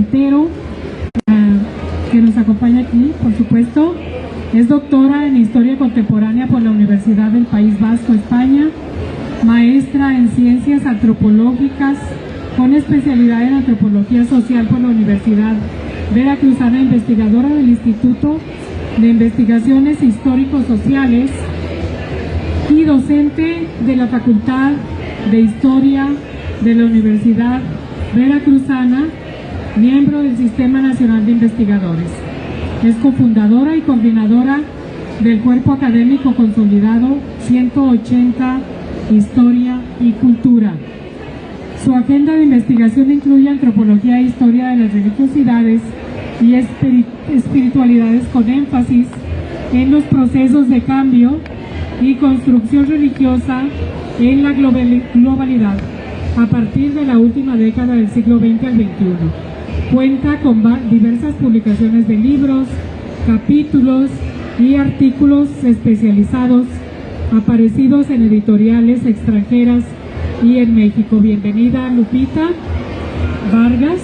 Montero, que nos acompaña aquí, por supuesto. Es doctora en Historia Contemporánea por la Universidad del País Vasco, España, maestra en Ciencias Antropológicas con especialidad en Antropología Social por la Universidad Veracruzana, investigadora del Instituto de Investigaciones Histórico-Sociales y docente de la Facultad de Historia de la Universidad Veracruzana, miembro del Sistema Nacional de Investigadores. Es cofundadora y coordinadora del Cuerpo Académico Consolidado 180 Historia y Cultura. Su agenda de investigación incluye antropología e historia de las religiosidades y espiritualidades, con énfasis en los procesos de cambio y construcción religiosa en la globalidad a partir de la última década del siglo XX al XXI. Cuenta con diversas publicaciones de libros, capítulos y artículos especializados aparecidos en editoriales extranjeras y en México. Bienvenida, Lupita Vargas.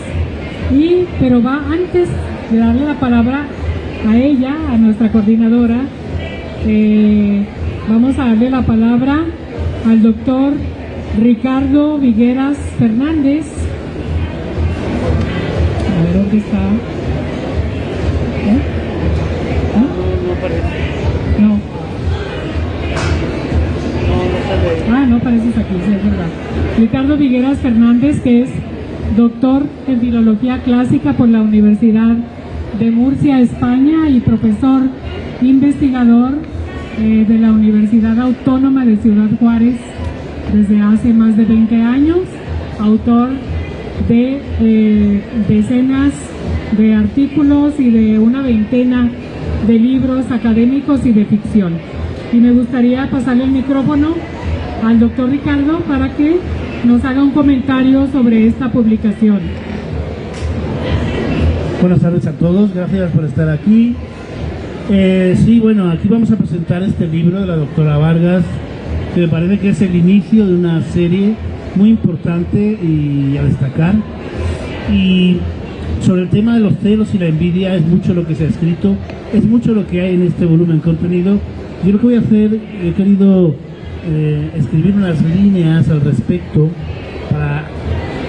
Pero antes de darle la palabra a ella, a nuestra coordinadora, vamos a darle la palabra al doctor Ricardo Vigueras Fernández. A ver dónde está. No aparece. No. No No apareces aquí, sí, es verdad. Ricardo Vigueras Fernández, que es doctor en Filología Clásica por la Universidad de Murcia, España, y profesor investigador de la Universidad Autónoma de Ciudad Juárez desde hace más de 20 años, autor de decenas de artículos y de una veintena de libros académicos y de ficción. Y me gustaría pasarle el micrófono al doctor Ricardo para que nos haga un comentario sobre esta publicación. Buenas tardes a todos, gracias por estar aquí. Sí, bueno, aquí vamos a presentar este libro de la doctora Vargas, que me parece que es el inicio de una serie muy importante y a destacar. Y sobre el tema de los celos y la envidia es mucho lo que se ha escrito, es mucho lo que hay en este volumen contenido. Yo lo que voy a hacer, he querido escribir unas líneas al respecto para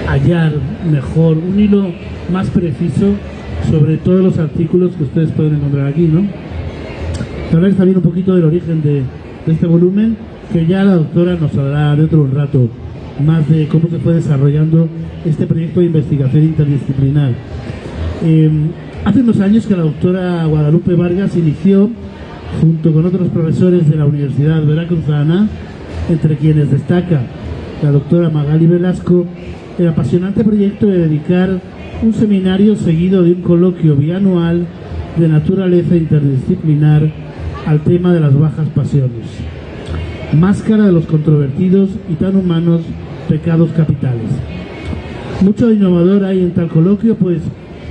hallar mejor, un hilo más preciso sobre todos los artículos que ustedes pueden encontrar aquí, ¿no? Hablar también un poquito del origen de este volumen, que ya la doctora nos hablará dentro de un rato más de cómo se fue desarrollando este proyecto de investigación interdisciplinar. Hace unos años que la doctora Guadalupe Vargas inició, junto con otros profesores de la Universidad Veracruzana, entre quienes destaca la doctora Magali Velasco, el apasionante proyecto de dedicar un seminario seguido de un coloquio bianual de naturaleza interdisciplinar al tema de las bajas pasiones, máscara de los controvertidos y tan humanos pecados capitales. Mucho innovador hay en tal coloquio, pues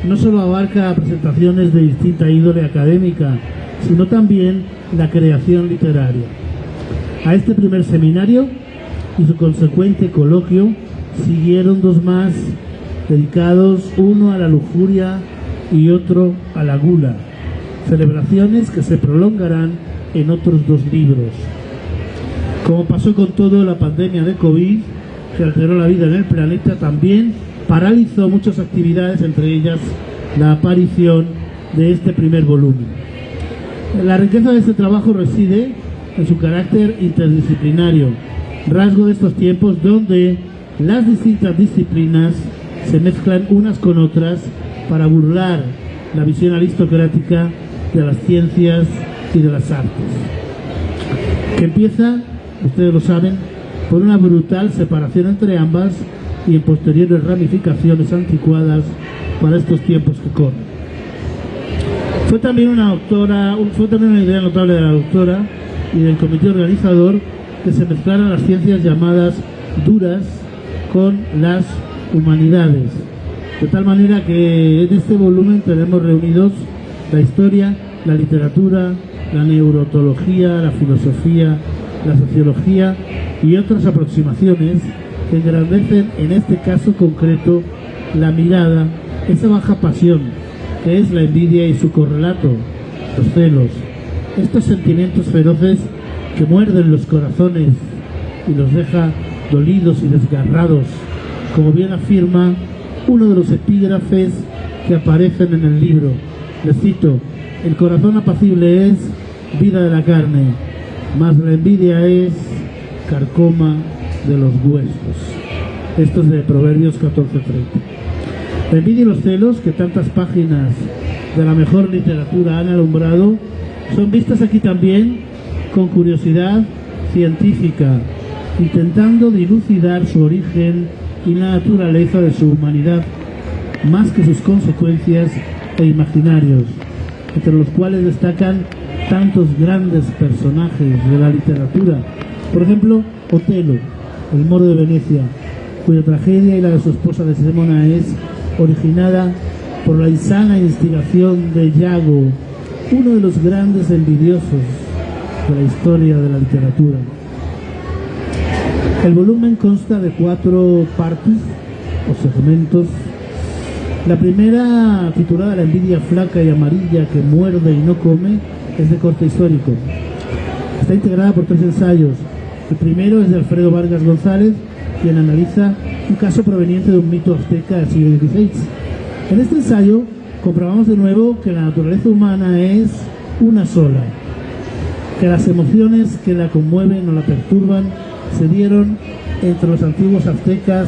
no solo abarca presentaciones de distinta índole académica, sino también la creación literaria. A este primer seminario y su consecuente coloquio siguieron dos más, dedicados uno a la lujuria y otro a la gula, celebraciones que se prolongarán en otros dos libros. Como pasó con todo, la pandemia de COVID, que alteró la vida en el planeta, también paralizó muchas actividades, entre ellas la aparición de este primer volumen. La riqueza de este trabajo reside en su carácter interdisciplinario, rasgo de estos tiempos donde las distintas disciplinas se mezclan unas con otras para burlar la visión aristocrática de las ciencias y de las artes, que empieza, ustedes lo saben, por una brutal separación entre ambas y en posteriores ramificaciones anticuadas para estos tiempos que corren. Fue también una idea notable de la doctora y del comité organizador que se mezclaran las ciencias llamadas duras con las humanidades, de tal manera que en este volumen tenemos reunidos la historia, la literatura, la neurotología, la filosofía, la sociología y otras aproximaciones que engrandecen en este caso concreto la mirada esa baja pasión que es la envidia y su correlato, los celos, estos sentimientos feroces que muerden los corazones y los deja dolidos y desgarrados, como bien afirma uno de los epígrafes que aparecen en el libro. Les cito: el corazón apacible es vida de la carne, mas la envidia es carcoma de los huesos. Esto es de Proverbios 14:30. La envidia y los celos, que tantas páginas de la mejor literatura han alumbrado, son vistas aquí también con curiosidad científica, intentando dilucidar su origen y la naturaleza de su humanidad, más que sus consecuencias e imaginarios, entre los cuales destacan tantos grandes personajes de la literatura. Por ejemplo, Otelo, el moro de Venecia, cuya tragedia y la de su esposa Desdemona es originada por la insana instigación de Yago, uno de los grandes envidiosos de la historia de la literatura. El volumen consta de 4 partes o segmentos. La primera, titulada La envidia flaca y amarilla que muerde y no come, es de corte histórico. Está integrada por 3 ensayos. El primero es de Alfredo Vargas González, quien analiza un caso proveniente de un mito azteca del siglo XVI. En este ensayo comprobamos de nuevo que la naturaleza humana es una sola, que las emociones que la conmueven o la perturban se dieron entre los antiguos aztecas,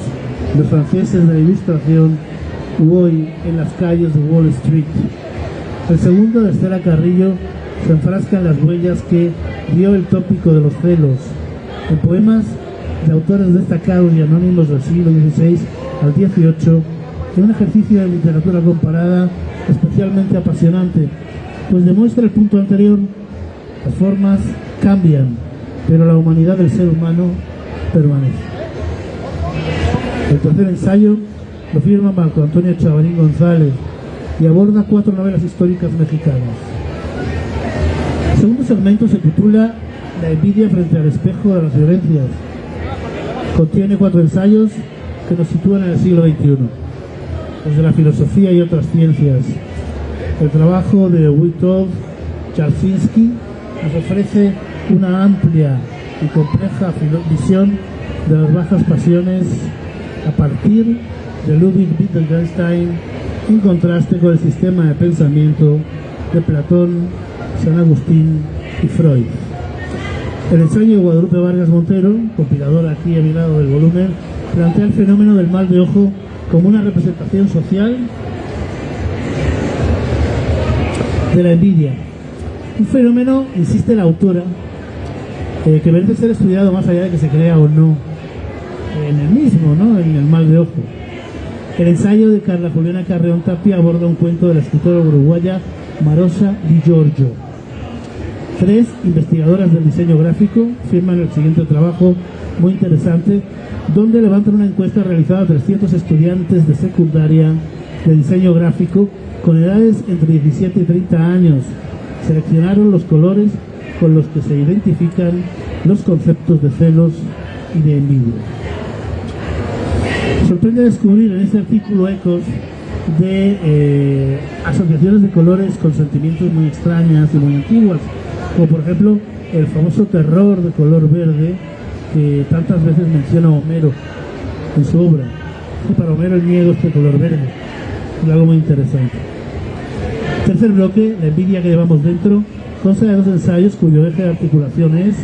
los franceses de la Ilustración u hoy en las calles de Wall Street. El segundo, de Estela Carrillo, se enfrasca en las huellas que dio el tópico de los celos, en poemas de autores destacados y anónimos del siglo XVI al XVIII, en un ejercicio de literatura comparada especialmente apasionante, pues demuestra el punto anterior: las formas cambian, pero la humanidad del ser humano permanece. El tercer ensayo lo firma Marco Antonio Chavarín González y aborda 4 novelas históricas mexicanas. El segundo segmento se titula La envidia frente al espejo de las violencias. Contiene 4 ensayos que nos sitúan en el siglo XXI, desde la filosofía y otras ciencias. El trabajo de Witold Chalczynski nos ofrece una amplia y compleja visión de las bajas pasiones a partir de Ludwig Wittgenstein, en contraste con el sistema de pensamiento de Platón, San Agustín y Freud. El ensayo de Guadalupe Vargas Montero, compiladora aquí a mi lado del volumen, plantea el fenómeno del mal de ojo como una representación social de la envidia. Un fenómeno, insiste la autora, que merece ser estudiado más allá de que se crea o no en el mismo, ¿no?, en el mal de ojo. El ensayo de Carla Juliana Carreón Tapia aborda un cuento de la escritora uruguaya Marosa Di Giorgio. 3 investigadoras del diseño gráfico firman el siguiente trabajo muy interesante, donde levantan una encuesta realizada a 300 estudiantes de secundaria de diseño gráfico con edades entre 17 y 30 años. Seleccionaron los colores con los que se identifican los conceptos de celos y de envidia. Sorprende descubrir en este artículo ecos de asociaciones de colores con sentimientos muy extrañas y muy antiguas, como por ejemplo el famoso terror de color verde que tantas veces menciona Homero en su obra. Y para Homero el miedo es de color verde, es algo muy interesante. Tercer bloque, la envidia que llevamos dentro, consta de 2 ensayos cuyo eje de articulación es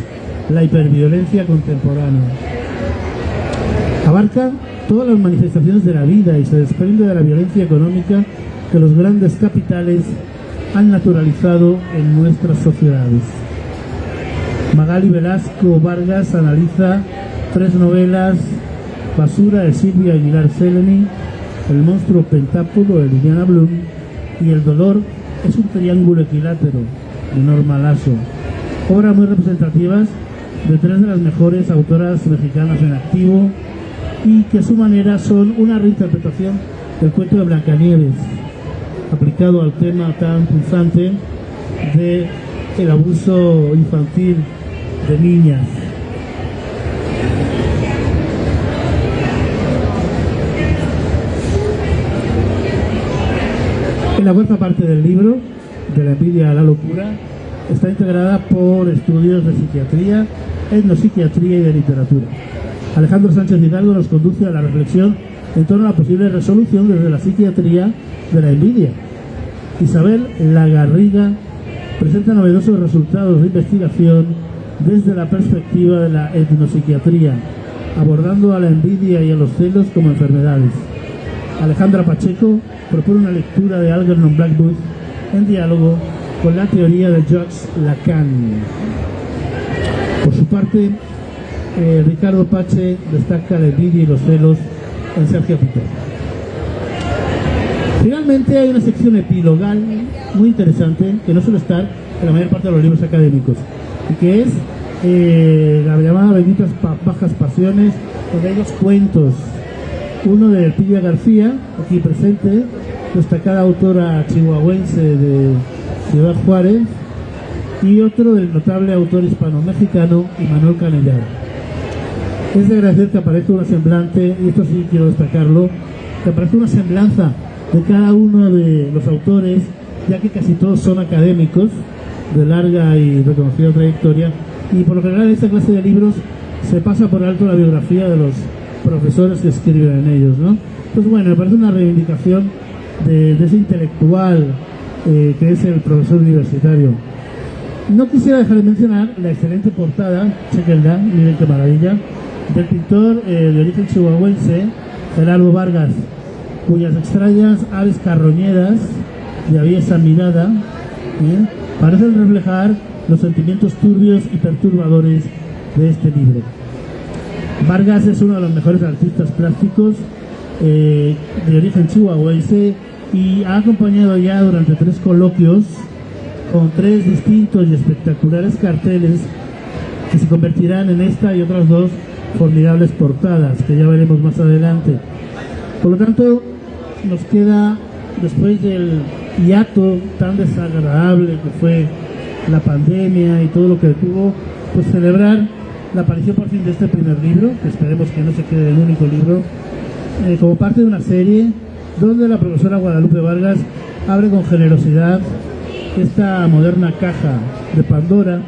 la hiperviolencia contemporánea. Abarca todas las manifestaciones de la vida y se desprende de la violencia económica que los grandes capitales han naturalizado en nuestras sociedades. Magali Velasco Vargas analiza 3 novelas: Basura de Silvia Aguilar Seleni, El monstruo pentápodo de Liliana Blum y El dolor es un triángulo equilátero de Norma Lasso. Obras muy representativas de 3 de las mejores autoras mexicanas en activo y que a su manera son una reinterpretación del cuento de Blancanieves, aplicado al tema tan punzante de el abuso infantil de niñas. La cuarta parte del libro, de la envidia a la locura, está integrada por estudios de psiquiatría, etnopsiquiatría y de literatura. Alejandro Sánchez Hidalgo nos conduce a la reflexión en torno a la posible resolución desde la psiquiatría de la envidia. Isabel Lagarriga presenta novedosos resultados de investigación desde la perspectiva de la etnopsiquiatría, abordando a la envidia y a los celos como enfermedades. Alejandra Pacheco propone una lectura de Algernon Blackwood en diálogo con la teoría de Jacques Lacan. Por su parte, Ricardo Pache destaca la envidia y los celos en Sergio Pitor. Finalmente hay una sección epilogal muy interesante que no suele estar en la mayor parte de los libros académicos y que es la llamada Benditas Bajas Pasiones, donde hay dos cuentos, uno de Elpidia García, aquí presente, destacada autora chihuahuense de Ciudad Juárez, y otro del notable autor hispano-mexicano Imanol Canellaro. Es de agradecer que aparezca una semblante, y esto sí quiero destacarlo, que aparezca una semblanza de cada uno de los autores, ya que casi todos son académicos de larga y reconocida trayectoria, y por lo general en esta clase de libros se pasa por alto la biografía de los profesores que escriben en ellos, ¿no? Pues bueno, me parece una reivindicación de ese intelectual que es el profesor universitario. No quisiera dejar de mencionar la excelente portada, chequenla, miren qué maravilla, del pintor de origen chihuahuense, Gerardo Vargas, cuyas extrañas aves carroñeras de aviesa mirada parecen reflejar los sentimientos turbios y perturbadores de este libro. Vargas es uno de los mejores artistas plásticos de origen chihuahuense y ha acompañado ya durante 3 coloquios con 3 distintos y espectaculares carteles que se convertirán en esta y otras 2 formidables portadas que ya veremos más adelante. Por lo tanto, nos queda, después del hiato tan desagradable que fue la pandemia y todo lo que tuvo, pues celebrar la aparición por fin de este primer libro, que esperemos que no se quede el único libro, como parte de una serie donde la profesora Guadalupe Vargas abre con generosidad esta moderna caja de Pandora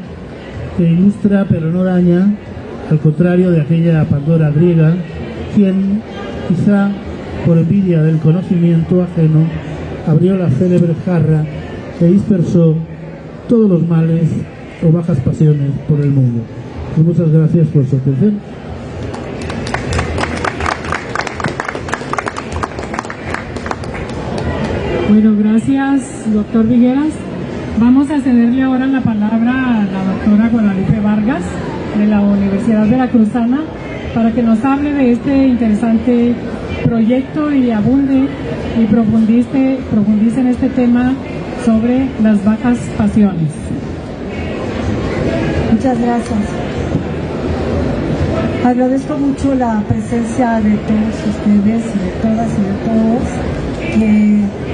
que ilustra pero no daña, al contrario de aquella Pandora griega, quien quizá por envidia del conocimiento ajeno abrió la célebre jarra que dispersó todos los males o bajas pasiones por el mundo. Pues muchas gracias por su atención. Bueno, gracias, doctor Vigueras. Vamos a cederle ahora la palabra a la doctora Guadalupe Vargas, de la Universidad Veracruzana, para que nos hable de este interesante proyecto y abunde y profundice en este tema sobre las bajas pasiones. Muchas gracias. Agradezco mucho la presencia de todos ustedes y de todas y de todos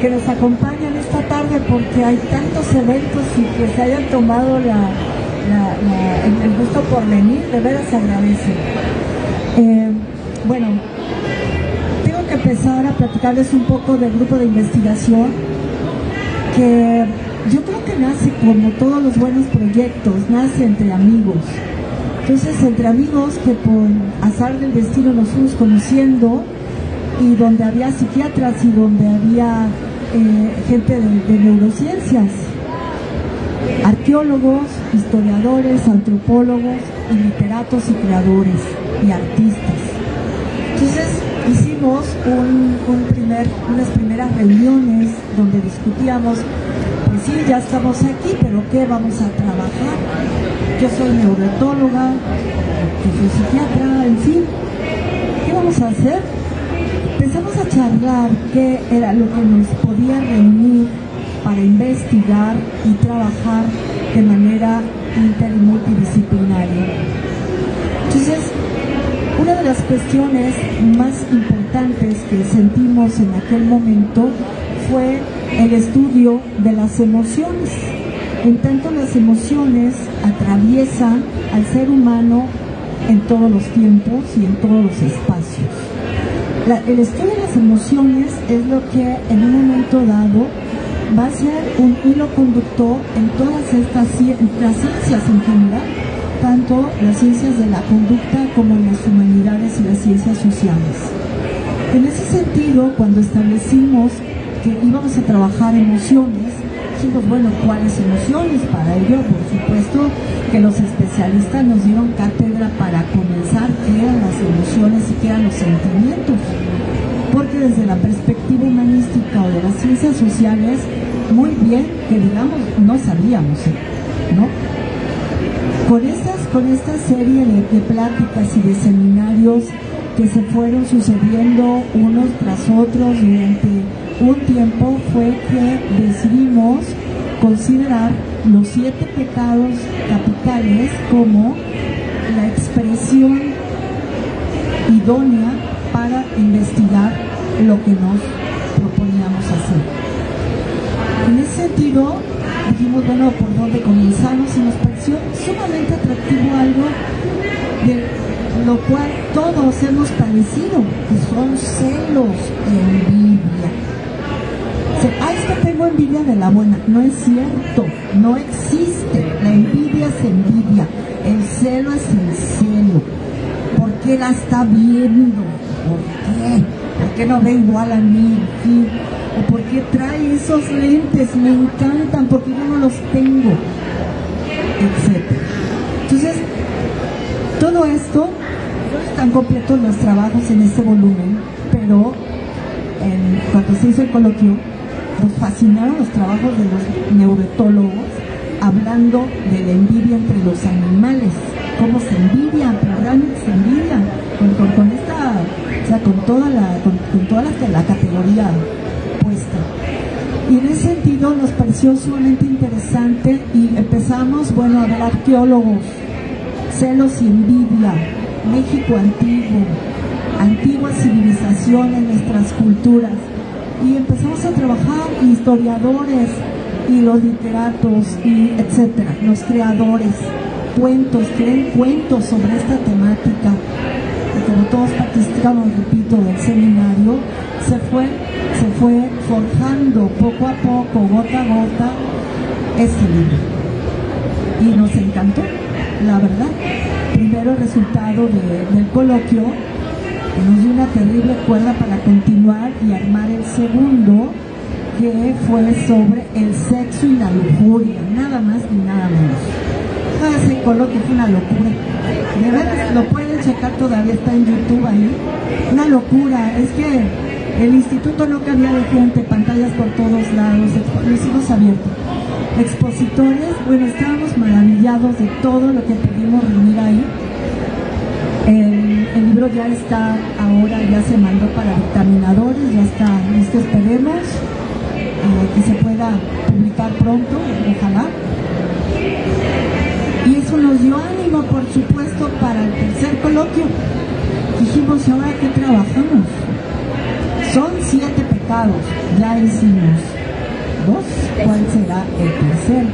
que nos acompañan esta tarde, porque hay tantos eventos y que se hayan tomado el gusto por venir, de veras se agradece. Bueno, tengo que empezar a platicarles un poco del grupo de investigación, que yo creo que nace, como todos los buenos proyectos, nace entre amigos. Entonces, entre amigos que por azar del destino nos fuimos conociendo, y donde había psiquiatras y donde había gente de neurociencias, arqueólogos, historiadores, antropólogos y literatos y creadores y artistas. Entonces hicimos unas primeras reuniones donde discutíamos, pues sí, ya estamos aquí, pero ¿qué vamos a trabajar? Yo soy neuroetóloga, yo soy psiquiatra, en fin, ¿qué vamos a hacer? Empezamos a charlar qué era lo que nos podía reunir para investigar y trabajar de manera inter y multidisciplinaria. Entonces, una de las cuestiones más importantes que sentimos en aquel momento fue el estudio de las emociones. En tanto, las emociones atraviesan al ser humano en todos los tiempos y en todos los espacios. El estudio de las emociones es lo que en un momento dado va a ser un hilo conductor en todas estas las ciencias en general, tanto las ciencias de la conducta como las humanidades y las ciencias sociales. En ese sentido, cuando establecimos que íbamos a trabajar emociones, dijimos, bueno, ¿cuáles emociones? Para ello, por supuesto, que los especialistas nos dieron cátedra para comenzar qué eran las emociones y qué eran los sentimientos. Porque desde la perspectiva humanística o de las ciencias sociales, muy bien, que digamos, no sabíamos, ¿no? Con esta serie de pláticas y de seminarios que se fueron sucediendo unos tras otros durante un tiempo, fue que decidimos considerar los 7 pecados capitales como la expresión idónea para investigar lo que nos proponíamos hacer. En ese sentido, dijimos, bueno, ¿por dónde comenzamos? Y nos pareció sumamente atractivo algo de lo cual todos hemos padecido, que son celos y envidia. Es que tengo envidia de la buena. No es cierto, no existe. La envidia es envidia, el celo es el celo. ¿Por qué la está viendo? ¿Por qué? ¿Por qué no ve igual a mí? ¿Sí? ¿O por qué trae esos lentes? Me encantan porque yo no los tengo, etcétera. Entonces, todo esto no están completos los trabajos en este volumen, pero cuando se hizo el coloquio, nos fascinaron los trabajos de los neuroetólogos hablando de la envidia entre los animales, cómo se envidian, pero realmente se envidian con esta, o sea, con toda la categoría puesta. Y en ese sentido nos pareció sumamente interesante y empezamos, bueno, a ver arqueólogos, celos y envidia, México antiguo, antiguas civilizaciones, nuestras culturas. Y empezamos a trabajar historiadores y los literatos y etcétera, los creadores, creen cuentos sobre esta temática. Y como todos participamos, repito, del seminario, se fue forjando poco a poco, gota a gota, este libro. Y nos encantó, la verdad. Primero el resultado del coloquio nos dio una terrible cuerda para continuar y armar el segundo, que fue sobre el sexo y la lujuria, nada más ni nada menos. Ese coloquio fue una locura. De veras, lo pueden checar, todavía está en YouTube ahí. Una locura, es que el instituto no cabía de gente, pantallas por todos lados, lo hicimos abierto. Expositores, bueno, estábamos maravillados de todo lo que pudimos reunir ahí. El libro ya está ahora, ya se mandó para dictaminadores, ya está listo, esperemos que se pueda publicar pronto, ojalá. Y eso nos dio ánimo, por supuesto, para el tercer coloquio. Dijimos, ¿y ahora qué trabajamos? Son 7 pecados, ya hicimos 2, ¿cuál será el tercero?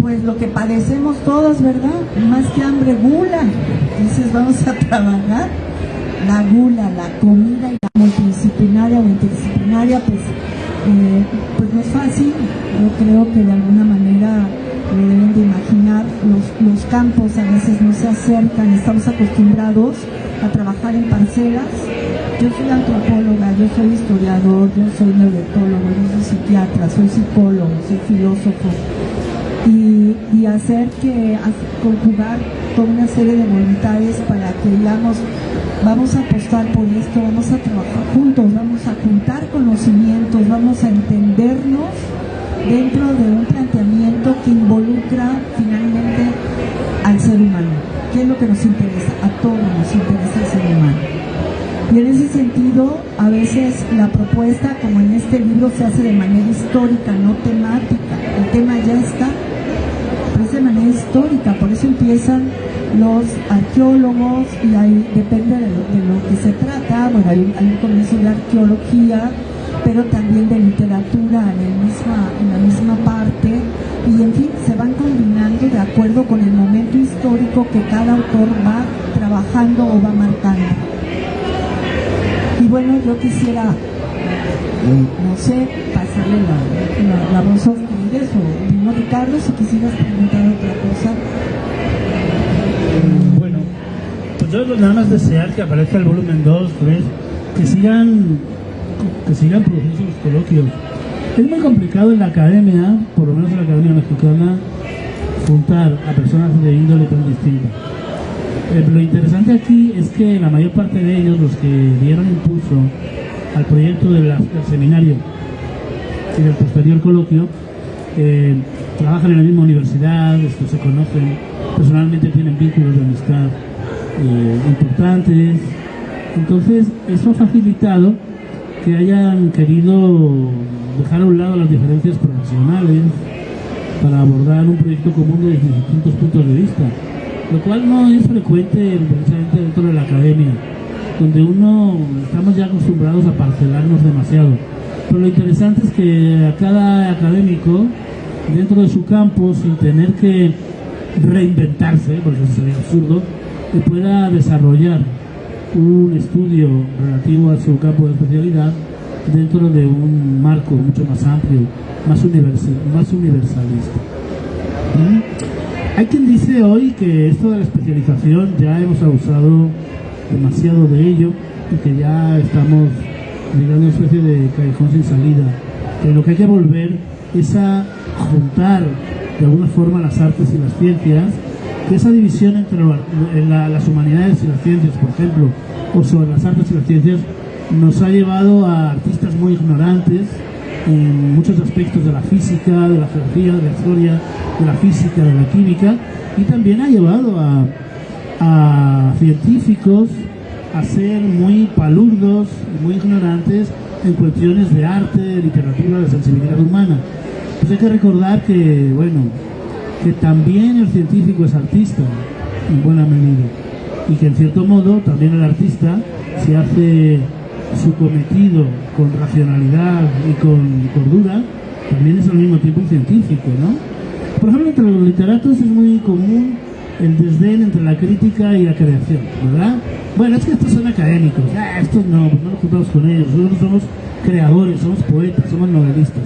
Pues lo que padecemos todos, ¿verdad? Más que hambre, gula. Entonces vamos a trabajar la gula, la comida y la multidisciplinaria o interdisciplinaria, pues no es fácil. Yo creo que de alguna manera lo deben de imaginar, los campos a veces no se acercan, estamos acostumbrados a trabajar en parcelas. Yo soy antropóloga, yo soy historiador, yo soy neuroetólogo, yo soy psiquiatra, soy psicólogo, soy filósofo. Y hacer que conjugar toda una serie de voluntades para que digamos, vamos a apostar por esto, vamos a trabajar juntos, vamos a juntar conocimientos, vamos a entendernos dentro de un planteamiento que involucra finalmente al ser humano. ¿Qué es lo que nos interesa? A todos nos interesa el ser humano. Y en ese sentido, a veces la propuesta, como en este libro, se hace de manera histórica, no temática. El tema ya está, pero es de manera histórica, por eso empiezan los arqueólogos y ahí depende de lo que se trata. Bueno, hay un comienzo de arqueología, pero también de literatura en la misma parte, y en fin, se van combinando de acuerdo con el momento histórico que cada autor va trabajando o va marcando. Y bueno, yo quisiera, no sé, pasar pasarle la voz a ustedes, o no, Ricardo, si quisieras preguntar otra cosa. Bueno, pues yo nada más desear que aparezca el volumen 2, 3, que sigan produciendo los coloquios. Es muy complicado en la academia, por lo menos en la academia mexicana, juntar a personas de índole tan distinta. Lo interesante aquí es que la mayor parte de ellos, los que dieron impulso al proyecto del seminario y del posterior coloquio, trabajan en la misma universidad, se conocen, personalmente tienen vínculos de amistad importantes. Entonces, eso ha facilitado que hayan querido dejar a un lado las diferencias profesionales para abordar un proyecto común desde distintos puntos de vista, lo cual no es frecuente precisamente dentro de la academia, donde estamos ya acostumbrados a parcelarnos demasiado. Pero lo interesante es que a cada académico, dentro de su campo, sin tener que reinventarse, porque eso sería absurdo, que pueda desarrollar un estudio relativo a su campo de especialidad dentro de un marco mucho más amplio, más universalista. Hay quien dice hoy que esto de la especialización ya hemos abusado demasiado de ello y que ya estamos llegando a una especie de callejón sin salida, que lo que hay que volver es a juntar de alguna forma las artes y las ciencias, que esa división entre las humanidades y las ciencias, por ejemplo, o sobre las artes y las ciencias, nos ha llevado a artistas muy ignorantes en muchos aspectos de la física, de la geografía, de la historia, de la física, de la química, y también ha llevado a científicos a ser muy palurdos y muy ignorantes en cuestiones de arte, de literatura, de sensibilidad humana. Pues hay que recordar que, bueno, que también el científico es artista, en buena medida, y que en cierto modo también el artista, si hace su cometido con racionalidad y con cordura, también es al mismo tiempo un científico, ¿no? Por ejemplo, entre los literatos es muy común el desdén entre la crítica y la creación, ¿verdad? Bueno, es que estos son académicos, estos no, pues no nos juntamos con ellos, nosotros somos creadores, somos poetas, somos novelistas.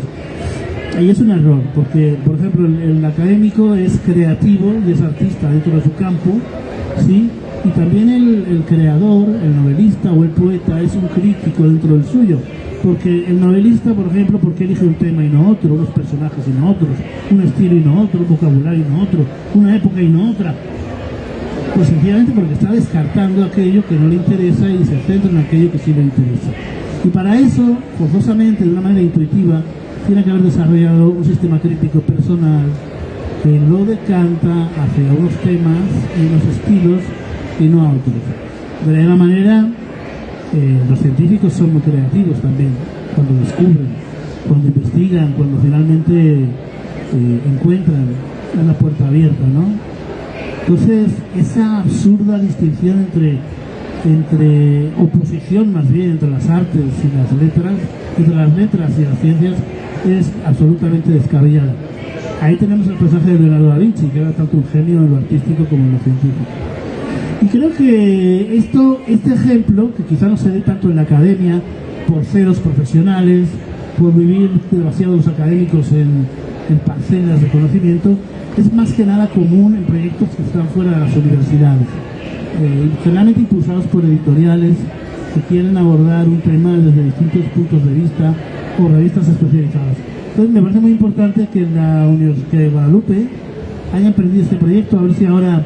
Ahí es un error, porque, por ejemplo, el académico es creativo y es artista dentro de su campo, ¿sí? Y también el creador, el novelista o el poeta es un crítico dentro del suyo, porque el novelista, por ejemplo, ¿por qué elige un tema y no otro, unos personajes y no otros, un estilo y no otro, un vocabulario y no otro, una época y no otra? Pues sencillamente porque está descartando aquello que no le interesa y se centra en aquello que sí le interesa. Y para eso, forzosamente, de una manera intuitiva, tiene que haber desarrollado un sistema crítico personal que lo decanta hacia unos temas y unos estilos y no a otros. De la misma manera, los científicos son muy creativos también, cuando descubren, cuando investigan, cuando finalmente encuentran una puerta abierta, ¿no? Entonces, esa absurda distinción entre oposición más bien entre las artes y las letras, entre las letras y las ciencias, es absolutamente descabellada. Ahí tenemos el personaje de Leonardo da Vinci, que era tanto un genio en lo artístico como en lo científico. Y creo que este ejemplo, que quizá no se dé tanto en la academia, por ceros profesionales, por vivir demasiado los académicos en parcelas de conocimiento, es más que nada común en proyectos que están fuera de las universidades, generalmente impulsados por editoriales que quieren abordar un tema desde distintos puntos de vista o revistas especializadas. Entonces me parece muy importante que en la Universidad de Guadalupe hayan emprendido este proyecto, a ver si ahora,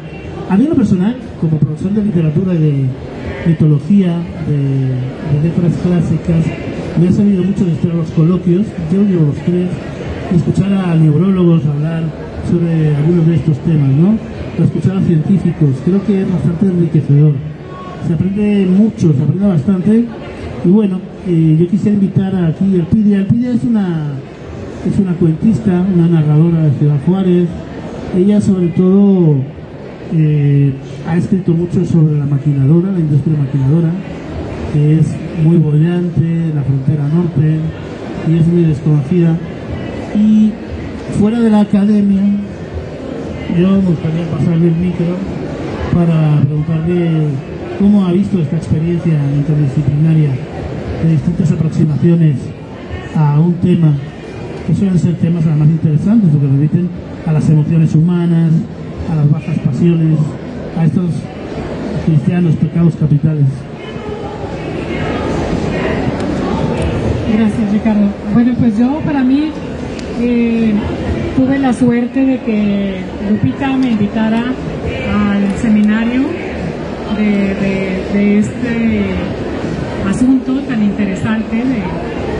a mí en lo personal, como profesor de literatura y de mitología, de letras clásicas, me ha servido mucho de estar a los coloquios, yo llevo los 3, y escuchar a neurólogos hablar sobre algunos de estos temas, ¿no? O escuchar a científicos, creo que es bastante enriquecedor. Se aprende mucho, se aprende bastante, y bueno, yo quisiera invitar aquí a Elpidia. Elpidia es una cuentista, una narradora de Ciudad Juárez. Ella sobre todo ha escrito mucho sobre la maquiladora, la industria maquiladora, que es muy bollante, la frontera norte, y es muy desconocida. Y fuera de la academia, yo me gustaría pasarle el micro para preguntarle cómo ha visto esta experiencia interdisciplinaria de distintas aproximaciones a un tema que suelen ser temas además interesantes, porque remiten a las emociones humanas, a las bajas pasiones, a estos cristianos pecados capitales. Gracias, Ricardo. Bueno, pues yo, para mí, tuve la suerte de que Lupita me invitara al seminario de este asunto tan interesante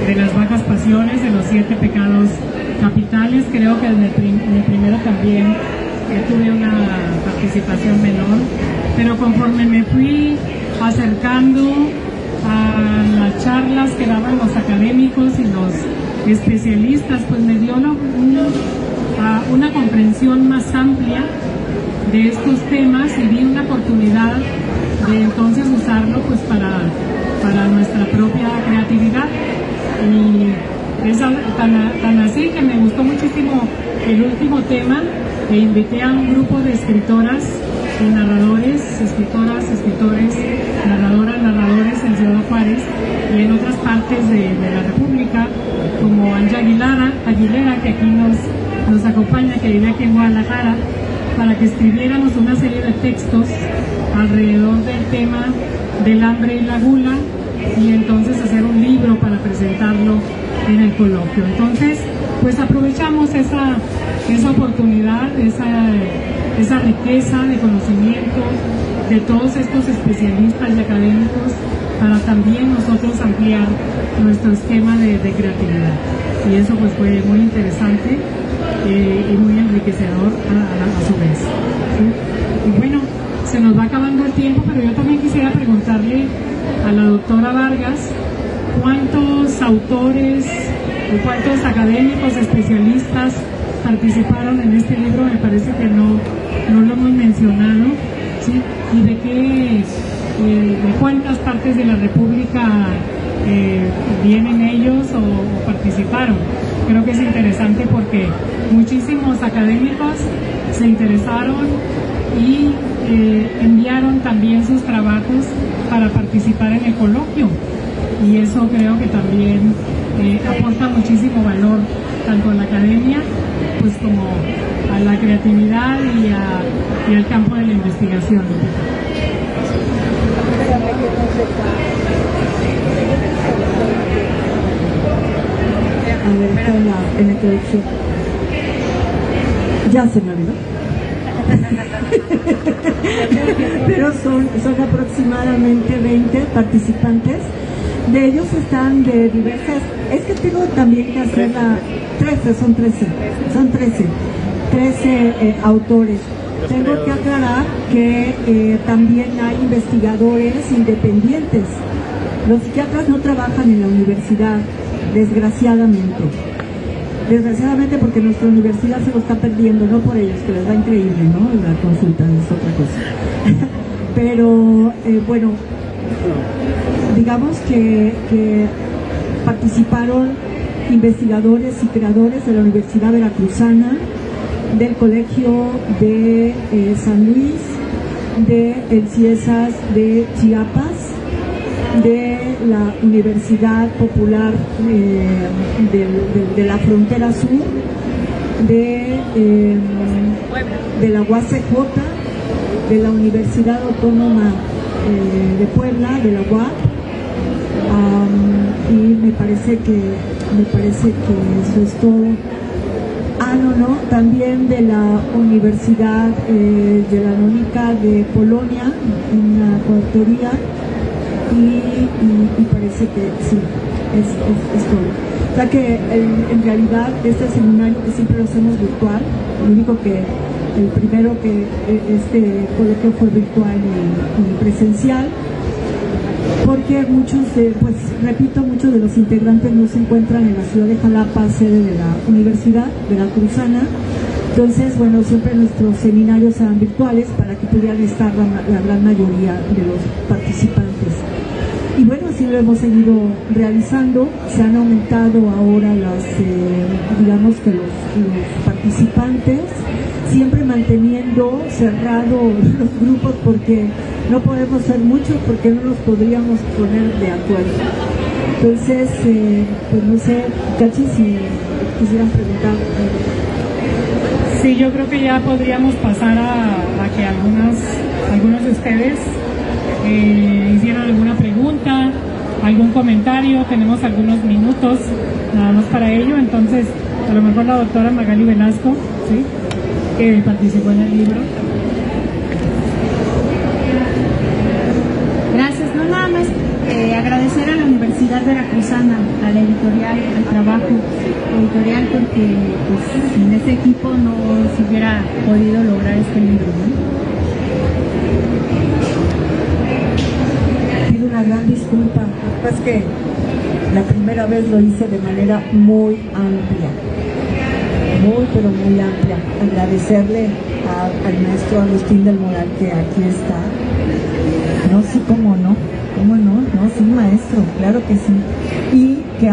de las bajas pasiones, de los 7 pecados capitales. Creo que en el primero también tuve una participación menor, pero conforme me fui acercando a las charlas que daban los académicos y los especialistas, pues me dio una comprensión más amplia de estos temas y vi una oportunidad de entonces usarlo pues para nuestra propia creatividad. Y es tan así que me gustó muchísimo el último tema, e invité a un grupo de escritoras y narradores, escritores, narradores en Ciudad Juárez y en otras partes de la República, como Anja Aguilera, que aquí nos acompaña, que vive aquí en Guadalajara, para que escribiéramos una serie de textos alrededor del tema del hambre y la gula, y entonces hacer un libro para presentarlo en el coloquio. Entonces, pues aprovechamos esa oportunidad, esa riqueza de conocimiento de todos estos especialistas y académicos para también nosotros ampliar nuestro esquema de creatividad. Y eso pues fue muy interesante y muy enriquecedor a su vez. ¿Sí? Y bueno, se nos va acabando el tiempo, pero yo también quisiera preguntarle a la doctora Vargas cuántos autores o cuántos académicos especialistas participaron en este libro. Me parece que no lo hemos mencionado, ¿sí? Y de cuántas partes de la República vienen ellos o participaron. Creo que es interesante porque muchísimos académicos se interesaron y enviaron también sus trabajos para participar en el coloquio, y eso creo que también aporta muchísimo valor tanto a la academia pues como a la creatividad y al campo de la investigación. A ver, está en la introducción. Ya se me olvidó. Pero son aproximadamente 20 participantes. De ellos están de diversas... Es que tengo también que hacer 13 autores. Tengo que aclarar que también hay investigadores independientes. Los psiquiatras no trabajan en la universidad, desgraciadamente. Desgraciadamente, porque nuestra universidad se lo está perdiendo, no por ellos, que les va increíble, ¿no? La consulta es otra cosa. Pero, bueno, digamos que participaron investigadores y creadores de la Universidad Veracruzana, del Colegio de San Luis, del CIESAS de Chiapas, de la Universidad Popular de la Frontera Sur, de la UACJ, de la Universidad Autónoma de Puebla, de la UAP, y me parece que eso es todo. También de la Universidad de la Nónica de Polonia, una coautoría, y parece que sí, es todo. O sea que en realidad este seminario, que siempre lo hacemos virtual, lo único que el primero que este coloquio fue virtual y presencial, porque muchos de los integrantes no se encuentran en la ciudad de Jalapa, sede de la Universidad Veracruzana. Entonces, bueno, siempre nuestros seminarios eran virtuales para que pudieran estar la gran mayoría de los participantes. Y bueno, así lo hemos seguido realizando. Se han aumentado ahora digamos que los participantes, siempre manteniendo cerrados los grupos, porque no podemos ser muchos, porque no nos podríamos poner de acuerdo. Entonces, pues no sé, casi si quisieran preguntar. Sí, yo creo que ya podríamos pasar a que algunos de ustedes hicieran alguna pregunta, algún comentario. Tenemos algunos minutos nada más para ello, entonces a lo mejor la doctora Magali Velasco, ¿sí?, que participó en el libro. Gracias, no nada más agradecer a la Universidad Veracruzana, a la editorial, al trabajo editorial, porque pues, sin ese equipo no se hubiera podido lograr este libro, ¿no? Pido una gran disculpa, lo que pasa es que la primera vez lo hice de manera muy amplia, muy pero muy amplia. Agradecerle al maestro Agustín del Moral que aquí está. No, sí, cómo no, sí, maestro, claro que sí. Y que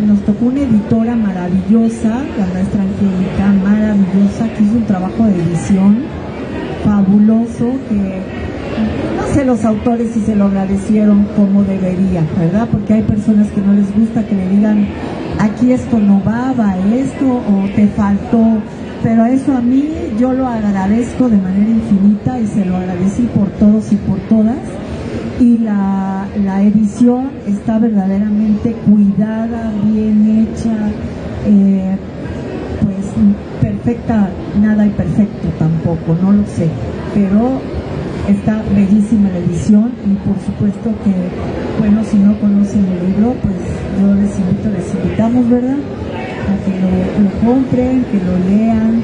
nos tocó una editora maravillosa, la maestra Angélica, maravillosa, que hizo un trabajo de edición fabuloso, que no sé los autores si se lo agradecieron como debería, ¿verdad? Porque hay personas que no les gusta que le digan, aquí esto no va esto, o te faltó. Pero eso a mí yo lo agradezco de manera infinita y se lo agradecí por todos y por todas. Y la edición está verdaderamente cuidada, bien hecha, pues perfecta, nada imperfecto tampoco, no lo sé. Pero está bellísima la edición y por supuesto que, bueno, si no conocen el libro, pues yo les invitamos, ¿verdad?, a que lo compren, que lo lean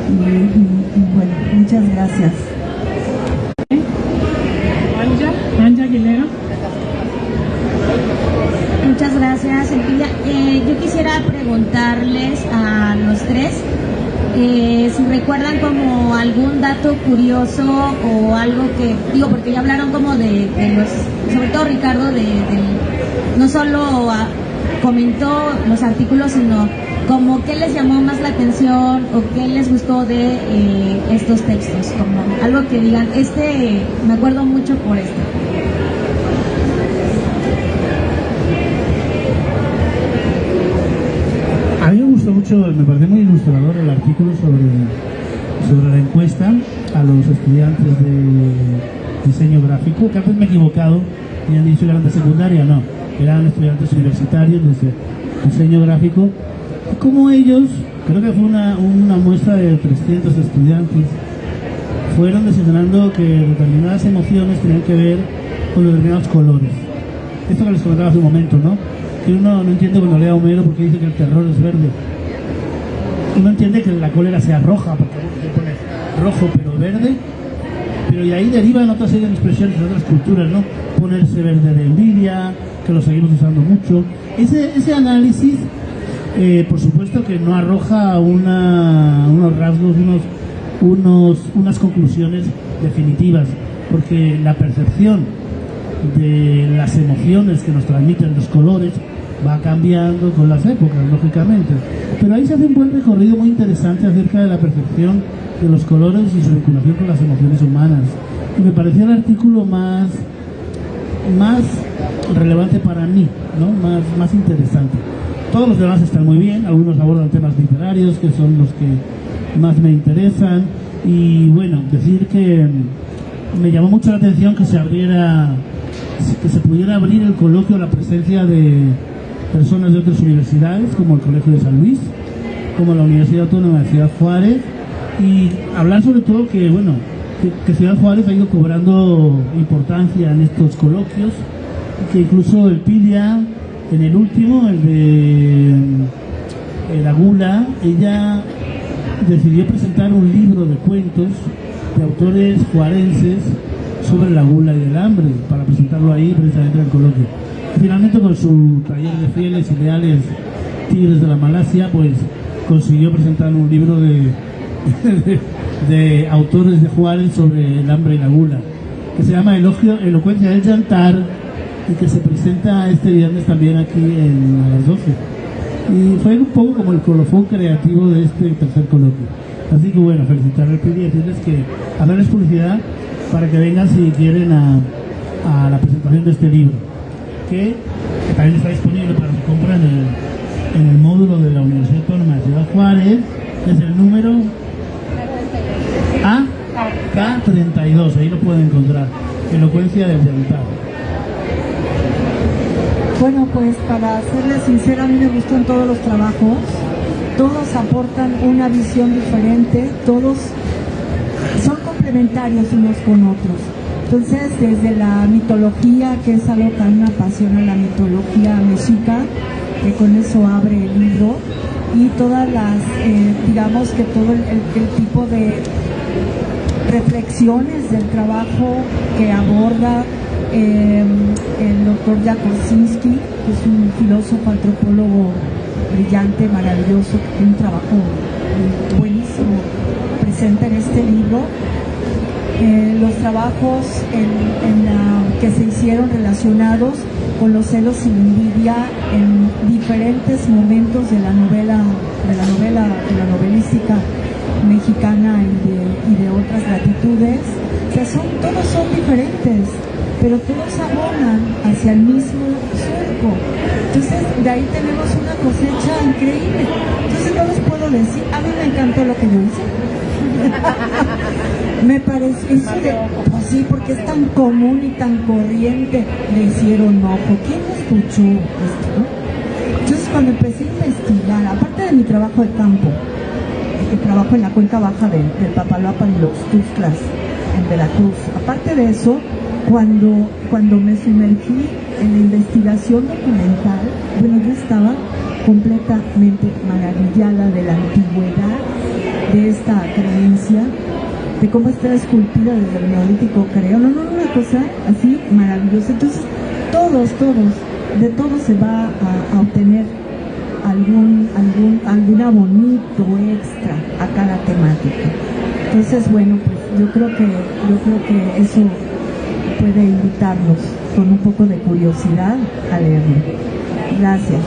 y bueno, muchas gracias. Anja Aguilera. Muchas gracias, Elvira. Yo quisiera preguntarles a los tres si recuerdan como algún dato curioso o algo que, digo, porque ya hablaron como de los, sobre todo Ricardo, no solo comentó los artículos, sino como qué les llamó más la atención o qué les gustó de estos textos, como algo que digan, me acuerdo mucho por esto. A mí me gustó mucho, me parece muy ilustrador el artículo sobre la encuesta a los estudiantes de diseño gráfico, que antes me he equivocado y han dicho que eran de secundaria, no, eran estudiantes universitarios de diseño gráfico. Como ellos, creo que fue una muestra de 300 estudiantes, fueron descifrando que determinadas emociones tenían que ver con determinados colores. Esto que les comentaba hace un momento, ¿no? Que uno no entiende cuando lee a Homero porque dice que el terror es verde. Uno entiende que la cólera sea roja, porque se pone rojo pero verde, pero de ahí derivan otra serie de expresiones de otras culturas, ¿no? Ponerse verde de envidia, que lo seguimos usando mucho. Ese análisis, por supuesto que no arroja unos rasgos, unas conclusiones definitivas, porque la percepción de las emociones que nos transmiten los colores va cambiando con las épocas, lógicamente. Pero ahí se hace un buen recorrido muy interesante acerca de la percepción de los colores y su vinculación con las emociones humanas. Y me pareció el artículo más relevante para mí, ¿no? Más interesante. Todos los demás están muy bien, algunos abordan temas literarios, que son los que más me interesan. Y bueno, decir que me llamó mucho la atención que se pudiera abrir el coloquio a la presencia de personas de otras universidades, como el Colegio de San Luis, como la Universidad Autónoma de Ciudad Juárez, y hablar sobre todo que, bueno, que Ciudad Juárez ha ido cobrando importancia en estos coloquios, que incluso el PIDIA, en el último, el de la Gula, ella decidió presentar un libro de cuentos de autores juarenses sobre la gula y el hambre, para presentarlo ahí precisamente en el coloquio. Y finalmente, con su taller de fieles y leales tigres de la Malasia, pues consiguió presentar un libro de autores de Juárez sobre el hambre y la gula, que se llama Elocuencia del Yantar, y que se presenta este viernes también aquí a las 12. Y fue un poco como el colofón creativo de este tercer coloquio. Así que bueno, felicitar al PIDI y decirles que hacerles publicidad para que vengan si quieren a la presentación de este libro, que También está disponible para su compra en el módulo de la Universidad Autónoma de Ciudad Juárez. Es el número K32, ahí lo pueden encontrar. Elocuencia del Dentado. Bueno, pues para serles sincera, a mí me gustan todos los trabajos, todos aportan una visión diferente, todos son complementarios unos con otros. Entonces, desde la mitología, que es algo que a mí me apasiona, la mitología mexica, que con eso abre el libro, y todas las, digamos que todo el tipo de reflexiones del trabajo que aborda el doctor Jakosinski, que es un filósofo antropólogo brillante, maravilloso, que tiene un trabajo buenísimo, presenta en este libro. Los trabajos que se hicieron relacionados con los celos y la envidia en diferentes momentos de la novelística mexicana y de otras latitudes. O sea, todos son diferentes, pero todos abonan hacia el mismo surco. Entonces, de ahí tenemos una cosecha increíble. Entonces, no les puedo decir, a mí me encantó lo que yo hice. Me parece eso de, pues sí, porque es tan común y tan corriente. Le hicieron ojo, ¿quién escuchó esto? Entonces, cuando empecé a investigar, aparte de mi trabajo de campo, que trabajo en la cuenca baja del Papaloapan y los Tuxtlas en Veracruz, aparte de eso, cuando me sumergí en la investigación documental, bueno, yo estaba completamente maravillada de la antigüedad de esta creencia, de cómo está esculpida desde el Neolítico, creo. No, una cosa así maravillosa. Entonces, de todo se va a obtener algún abonito extra a cada temática. Entonces, bueno, pues yo creo que eso puede invitarnos con un poco de curiosidad a leerlo. Gracias.